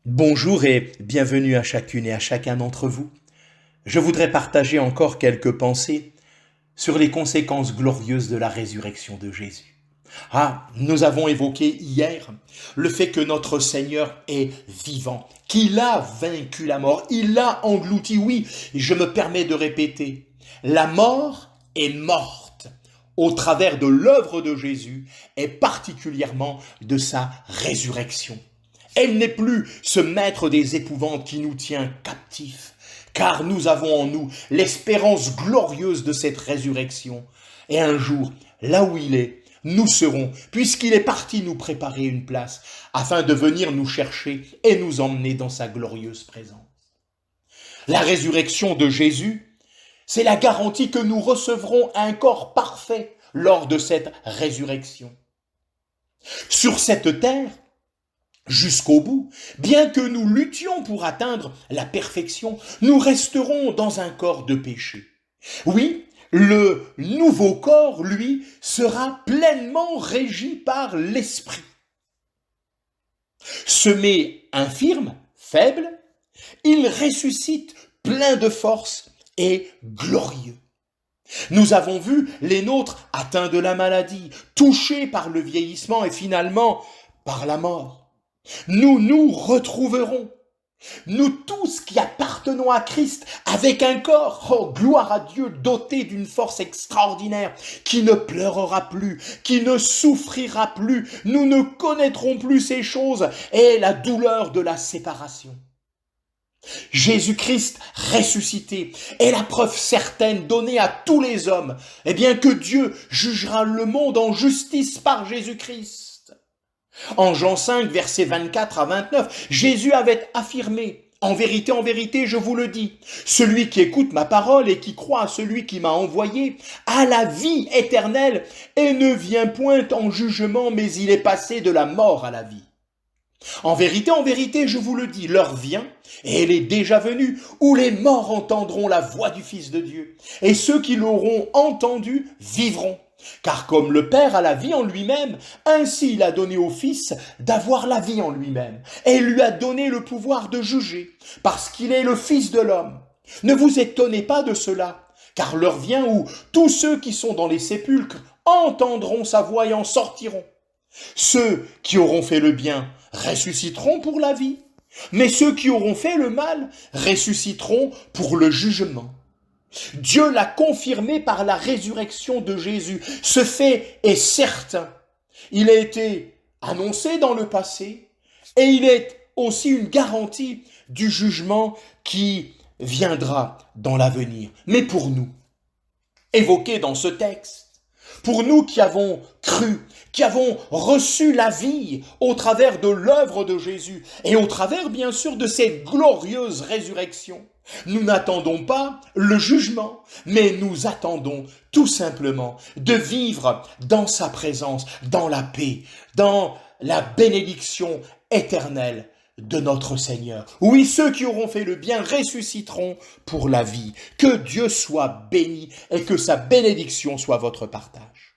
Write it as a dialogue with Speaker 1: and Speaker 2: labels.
Speaker 1: Bonjour et bienvenue à chacune et à chacun d'entre vous. Je voudrais partager encore quelques pensées sur les conséquences glorieuses de la résurrection de Jésus. Nous avons évoqué hier le fait que notre Seigneur est vivant, qu'il a vaincu la mort, il l'a englouti. Oui, je me permets de répéter, la mort est morte au travers de l'œuvre de Jésus et particulièrement de sa résurrection. Elle n'est plus ce maître des épouvantes qui nous tient captifs, car nous avons en nous l'espérance glorieuse de cette résurrection. Et un jour, là où il est, nous serons, puisqu'il est parti nous préparer une place, afin de venir nous chercher et nous emmener dans sa glorieuse présence. La résurrection de Jésus, c'est la garantie que nous recevrons un corps parfait lors de cette résurrection. Sur cette terre, jusqu'au bout, bien que nous luttions pour atteindre la perfection, nous resterons dans un corps de péché. Oui, le nouveau corps, lui, sera pleinement régi par l'esprit. Semé infirme, faible, il ressuscite plein de force et glorieux. Nous avons vu les nôtres atteints de la maladie, touchés par le vieillissement et finalement par la mort. Nous nous retrouverons, nous tous qui appartenons à Christ, avec un corps, oh gloire à Dieu, doté d'une force extraordinaire, qui ne pleurera plus, qui ne souffrira plus, nous ne connaîtrons plus ces choses et la douleur de la séparation. Jésus-Christ ressuscité est la preuve certaine donnée à tous les hommes, que Dieu jugera le monde en justice par Jésus-Christ. En Jean 5, versets 24 à 29, Jésus avait affirmé, en vérité, je vous le dis, celui qui écoute ma parole et qui croit à celui qui m'a envoyé a la vie éternelle et ne vient point en jugement, mais il est passé de la mort à la vie. En vérité, je vous le dis, l'heure vient, et elle est déjà venue, où les morts entendront la voix du Fils de Dieu, et ceux qui l'auront entendu vivront. Car comme le Père a la vie en lui-même, ainsi il a donné au Fils d'avoir la vie en lui-même, et il lui a donné le pouvoir de juger, parce qu'il est le Fils de l'homme. Ne vous étonnez pas de cela, car l'heure vient où tous ceux qui sont dans les sépulcres entendront sa voix et en sortiront. Ceux qui auront fait le bien ressusciteront pour la vie, mais ceux qui auront fait le mal ressusciteront pour le jugement. Dieu l'a confirmé par la résurrection de Jésus. Ce fait est certain. Il a été annoncé dans le passé et il est aussi une garantie du jugement qui viendra dans l'avenir. Mais pour nous, évoqué dans ce texte, pour nous qui avons cru, qui avons reçu la vie au travers de l'œuvre de Jésus et au travers bien sûr de cette glorieuse résurrection, nous n'attendons pas le jugement, mais nous attendons tout simplement de vivre dans sa présence, dans la paix, dans la bénédiction éternelle de notre Seigneur. Oui, ceux qui auront fait le bien ressusciteront pour la vie. Que Dieu soit béni et que sa bénédiction soit votre partage.